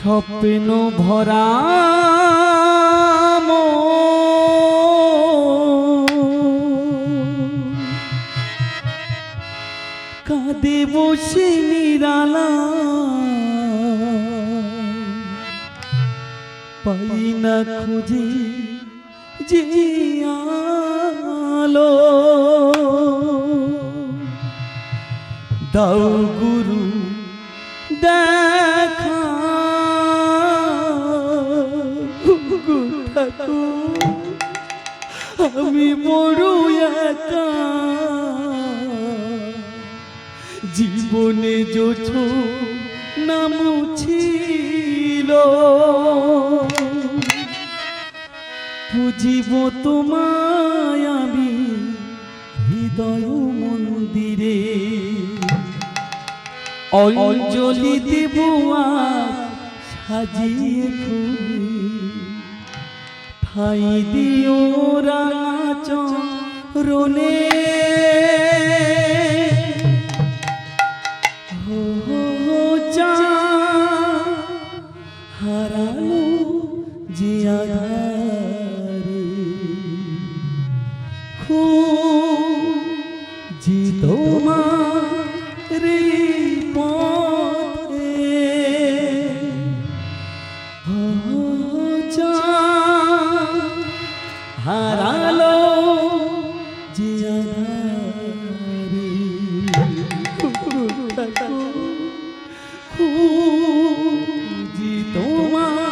স্বপ্ন ভরা কাঁদে বসে নিরালা পাই না খুঁজে যে আলো দাও গুরু দেখা আমি বড় একা জীবনে যত নাম ছিল বুঝিব তোমায় আমি হৃদয় মন্দিরে অঞ্জলি দেব সাজিয়ে ফুলে ঠাই দিও রাঙা চরণে হারালো যে আধারে খুঁজি তোমার পথে হারালো যে আধারে খুঁজি তোমার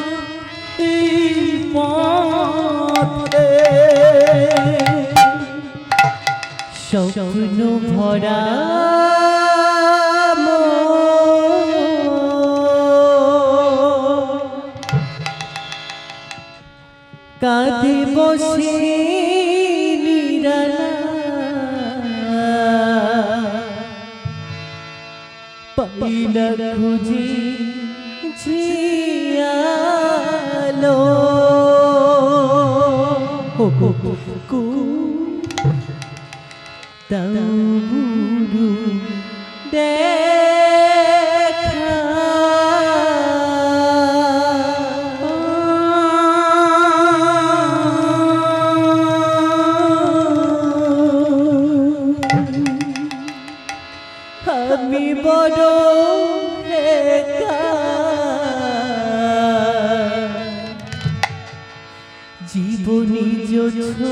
পথে স্বপ্ন ভরা কাঁধে বসে নিরালা পাই না খুঁজে জিয়ালো দাও গুরু দেখা আমি বড় একা জীবনী যত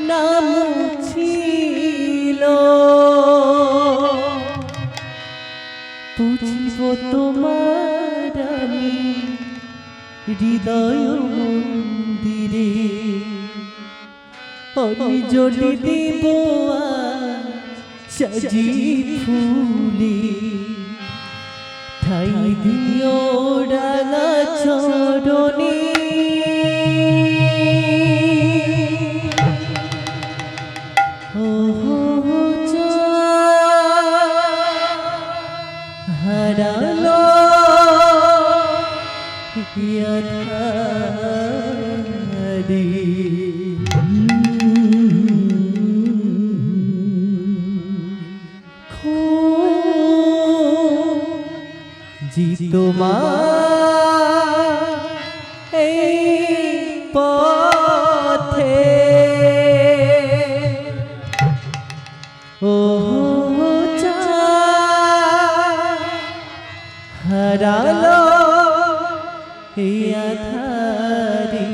নাম ছিল বুঝিব তোমার আমি হৃদয় মন্দিরে অঞ্জলি দেব সাজি ফুলে ঠাই দিও রাঙা চরণে হারালো আধারে জি তোমার এই পথে ও হারালো এই আধারে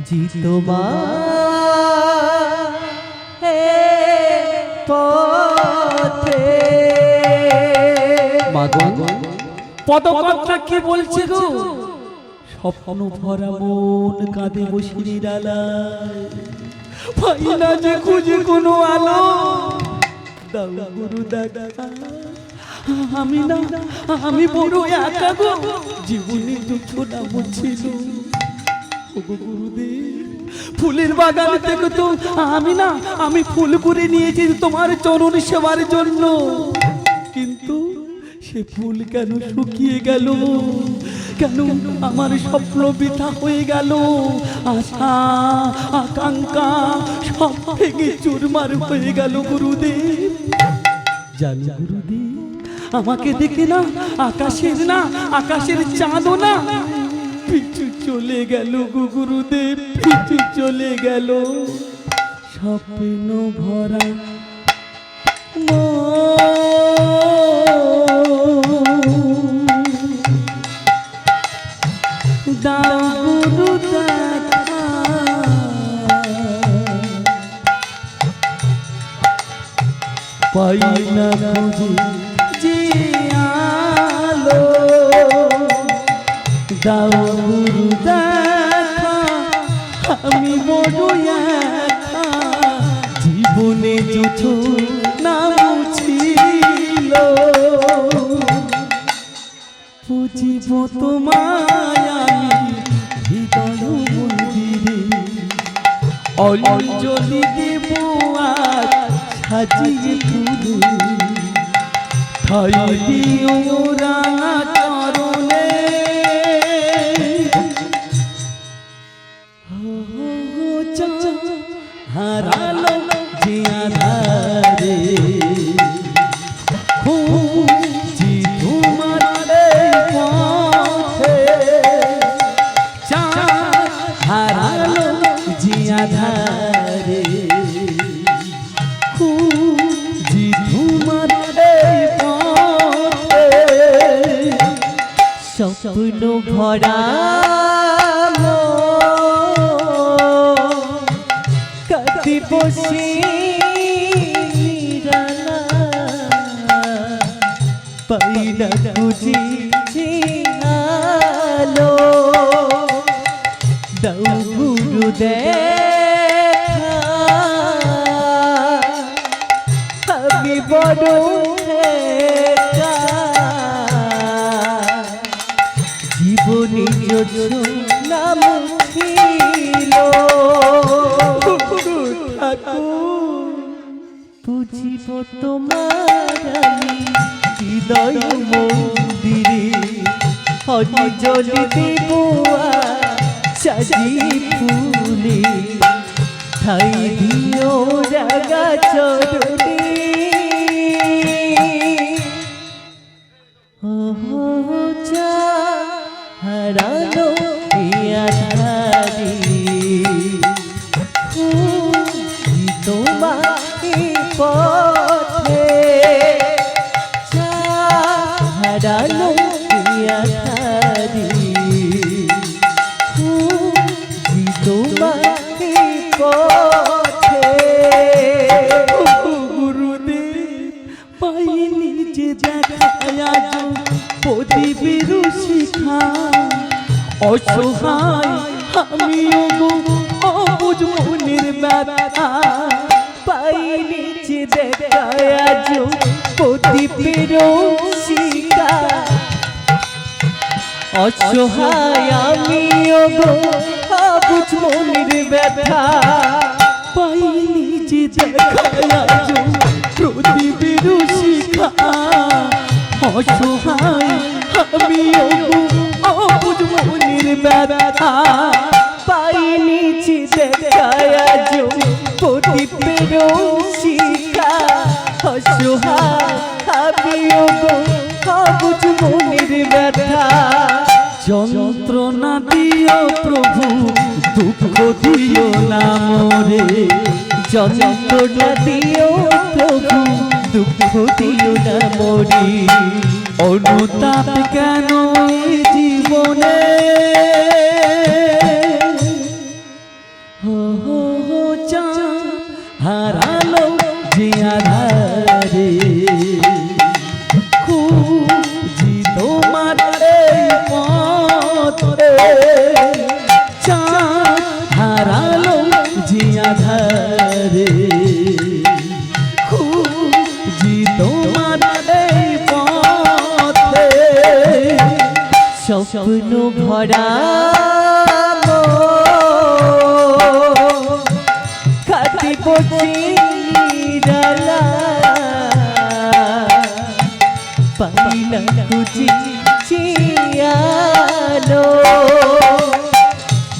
জি তোমার পথে পদকর্তা কি বলছে গো স্বপ্ন ভরা মন কাঁদে বসে নিরালায় পাই না যে খুঁজে কোনো আলো দাও গুরু দেখা আমি না আমি বড় একা গো জীবনে দুঃখ নাম ছিল গুরুদেব ফুলের বাগান থেকে তো আমি ফুল করে নিয়েছি তোমার চরণ সেবার জন্য কিন্তু সে ফুল কেন শুকিয়ে গেল কেন আমার স্বপ্ন বৃথা হয়ে গেল আশা আকাঙ্ক্ষা সব ভেঙে চুরমার হয়ে গেল গুরুদেব জানো গুরুদেব, আমাকে দেখে না আকাশের চাঁদও না পিছু চলে গেল গো গুরুদেব, পিছু চলে গেল। স্বপ্ন ভরা দাও গুরু দেখা, পাই না খুঁজে যে আলো, দাও গুরু দেখা, আমি বড় একা, জীবনে যুছো নাম ছিল, বুঝিব তোমায় আমি হৃদয় মন্দিরে, অঞ্জলি দেব আর সাজিয়ে তুলে, ঠাই দিও রাঙা চরণে, হারালো যে আধারে, খুঁজি তোমার পথে, হারালো যে আধারে, খুঁজি তোমার পথে, স্বপ্ন ভরা কাঁদি বসে নিরালা, পাই না খুঁজি যে আলো, দাও গুরু দেখা, আমি বড় একা, জীবনে যত নাম ছিল, বুঝিব তোমার আমি হৃদয় মন্দিরে, অঞ্জলি দেব সাজি ফুলে, ঠাই দিও রাগা চরণে, হারালো আধারে, খুঁজি তোমাকে পথে, হারালো আধারে, খুঁজি তোমাকে পথে, গুরুদেব পাইনি যে দেখা প্রদীপের শিখা, অসহায় আমি গো অবুঝ মনের ব্যথা, পাইনি যে দেখায় আজ প্রদীপের শিখা, অসহায় আমি গো অবুঝ মনের ব্যথা, পাইনি যে দেখায় প্রদীপের শিখা, অসহায় আমি গো অবুঝ মনের ব্যথা, পাইনি যে দেখায় আজ প্রদীপের শিখা, অসহায় আমি গো অবুঝ মনের ব্যথা, যন্ত্রণা দিও প্রভু, দুঃখ দিও না মোরে, যন্ত্রণা দিও প্রভু, দুঃখ দিও না মোরে, অনুতাপ কেন এই জীবনে, হারালো যে আধারে, খুঁজি তোমার পথে, হারালো যে আধারে, খুঁজি তোমার পথে, স্বপ্ন ভরা কাঁদি বসে নিরালা, পাই না খুঁজি যে আলো,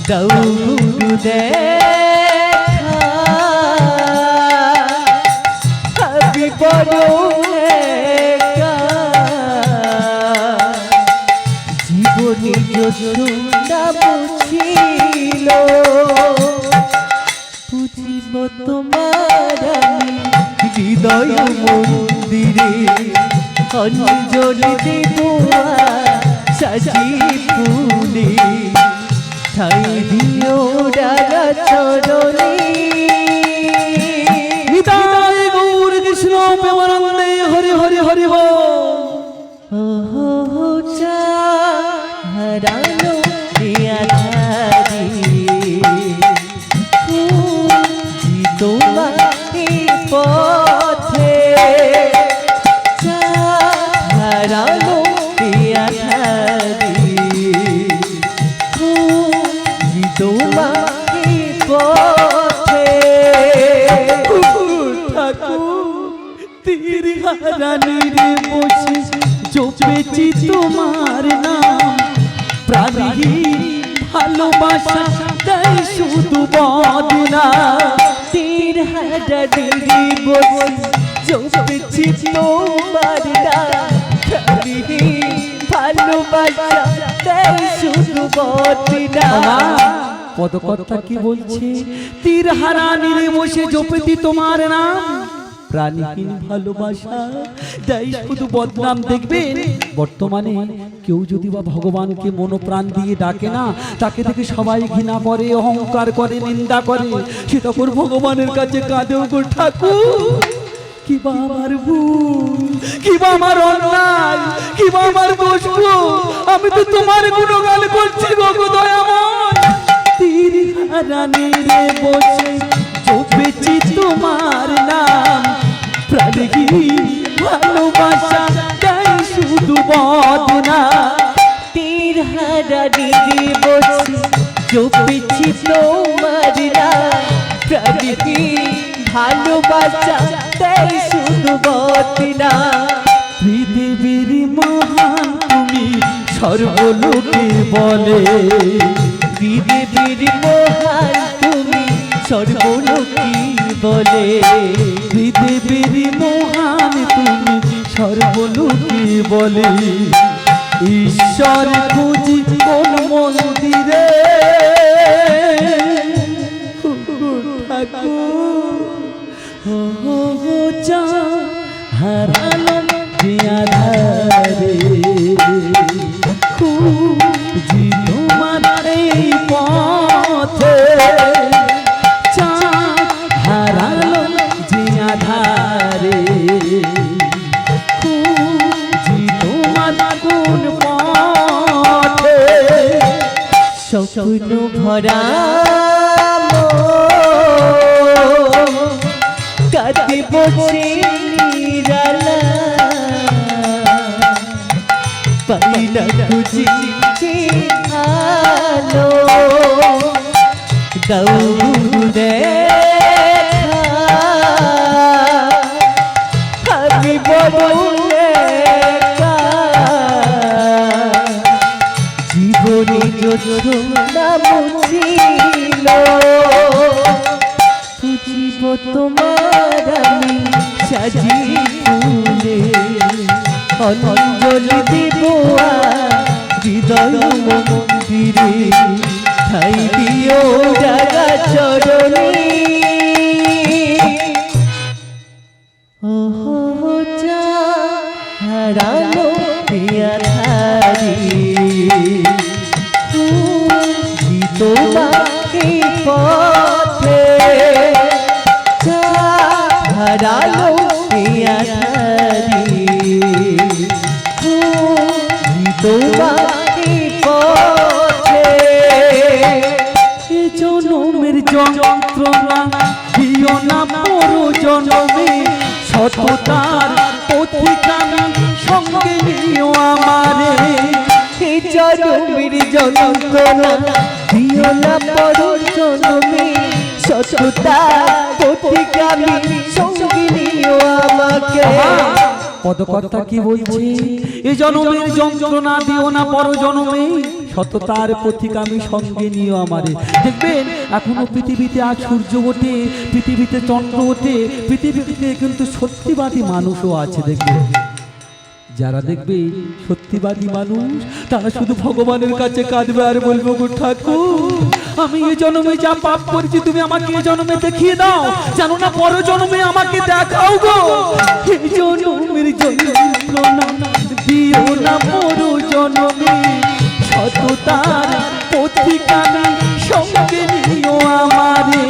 দাও গুরু দেখা, আমি বড় যোজনা বুঝিল বুঝিব তোমার আমি হৃদয় মন্দিরে অঞ্জলি দেব সাজি ফুলে ঠাই দিও রাগা চরণে নিতাই গৌর কৃষ্ণ প্রেমানন্দে হরি হরি হরি বল। ওহো চা হারানো আধারে খুঁজি তোমাকে পথে চা হারানো আধারে খুঁজি তোমাকে পথে তীর হারানির বসে জপেছি তোমার নাম প্রাণী ভালোবাসা তাই শুধু বদনা তীর হারানির বসে জপেছি তোমার নাম প্রাণী ভালোবাসা তাই শুধু বদনা পদকর্তা কি বলছে? তীর হারানির বসে জপেছি তোমার নাম প্রাণীহীন ভালোবাসা তাই শুধু বদনাম। দেখবেন বর্তমানে কেউ যদি বা ভগবানকে মনোপ্রাণ দিয়ে ডাকে না, তাকে দেখে সবাই ঘৃণা করে, অহংকার করে, নিন্দা করে। সে তখন ভগবানের কাছে কাঁদে, গো ঠাকুর কিবা আমার ভুল, কিবা আমার অন্যায়, কিবা আমার দোষ, আমি তো তোমার গুণগান করছি গো দয়াময়। তীর হারানিরে বসে জপেছি তোমার নাম প্রাণীহীন ভালোবাসা তাই শুধু বদনা। তীর হারানির বসে জপেছি তোমার নাম প্রাণীহীন ভালোবাসা তাই শুধু বদনা। পৃথিবীর মহান তুমি সর্বলোকে বলে, পৃথিবীর মহান তুমি সর্বলোকে বলে, পৃথিবীর মহান তুমি সর্বলোকে বলে। ঈশ্বর খুঁজি কোন মন্দিরে, হারালো যে আধারে খুঁজি তোমার এই পথে, হারালো যে আধারে খুঁজি তোমার কোন পথে। স্বপ্ন ভরা কাঁদে বসে নিরালা পাই না খুঁজি আলো দাও দেখা আমি বড় একা জীবনে যোজনা মুছিল বুঝিব তোমার আমি সাজি ফুলে অঞ্জলি দেব হৃদয় মন্দিরে ঠাই দিও রাগা চরণে ওহো চা হারানো আধারে খুঁজি তোমাকে পথে চা হারানো আধারে খুঁজি তোমাকে পথে। এ জনমের যন্ত্রণা দিও না পর জনমে, সততার পথিকামি সঙ্গে নিও আমারে। এই জনমের যন্ত্রণা দিও না পর জনমে, সততা পথিকামি সঙ্গে নিও আমাকে। পদকর্তা কি বলছে? এই জনমের যন্ত্রণা দিও না পর জনমে, সততার পথিকামি সঙ্গে নিও আমারে। দেখবেন এখনো পৃথিবীতে আজ সূর্য ওঠে, পৃথিবীতে চন্দ্র ওঠে, পৃথিবীতে কিন্তু সত্যিবাদী মানুষও আছে। দেখবেন যারা দেখবে সত্যিবাদী মানুষ তারা শুধু ভগবানের কাছে কাঁদবে আর বলবো গো ঠাকুর, আমি এই জন্মে যা পাপ করেছি তুমি আমাকে এই জন্মে দেখিয়ে দাও, জানো না পর জন্মে আমাকে দেখাও গো। এই জন্মের যন্ত্রণা দিও না পর জন্মে, সততার পথিকানা সঙ্গে নিও আমারে।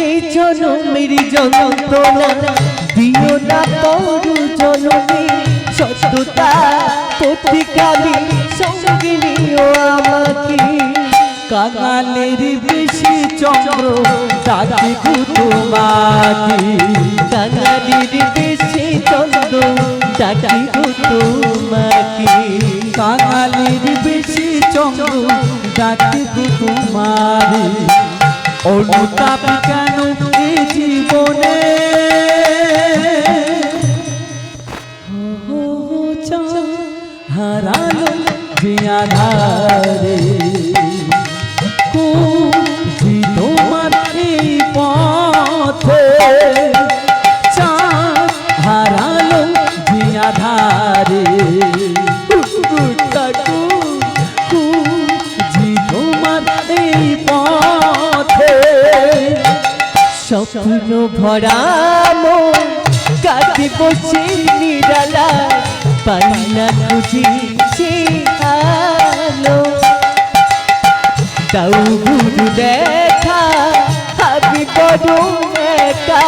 এই জনমের যন্ত্রণা দিও না পর জনমে, সত্যতা পথিকামি সঙ্গে নিও আমাকে। কাঙালের বেশি চন্দ্র ডাকে গো তোমাকে, কাঙালির বেশি চন্দ্র ডাকে গো তোমাকে। কাঙালের বেশি চন্দ্র ডাকে গো তোমারে। অনুতাপ কেন এ জীবনে, হারালো যে আধারে, কোথি তোমার এই পথে, চাঁদ হারালো যে আধারে। কোথি তোমার এই পথে, স্বপ্ন ভরা মন কাটে বসে নিরালা, পাই না খুঁজি সে আলো। দাও গুরু দেখা, আমি বড় একা,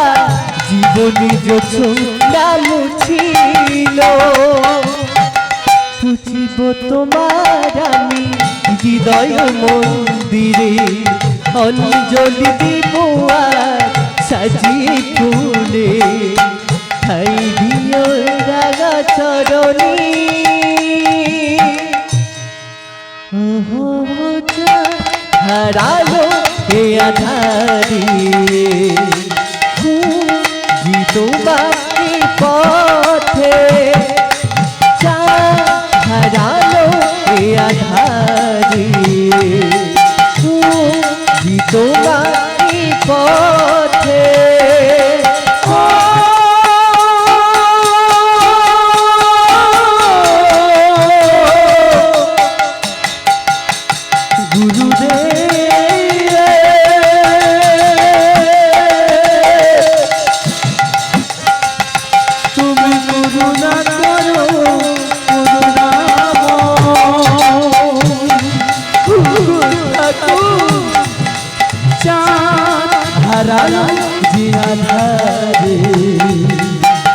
জীবনে যখন নাম ছিল। বুঝিব তোমার আমি হৃদয় মন্দিরে, অঞ্জলি দিব আর সাজিয়ে ফুলে, ঠাই দিও রাগা চরণী। হারালো এ আধারে, তোমাকে পথে, হারালো এ আধারে, তোমাকে পথে। হারালো যে আধারে,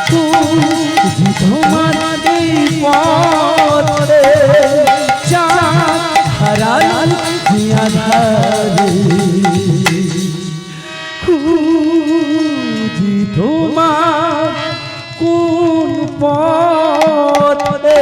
কোথি তোমার এই পথে, চাঁদ হারালো যে আধারে, কোথি তোমার কোন পথে।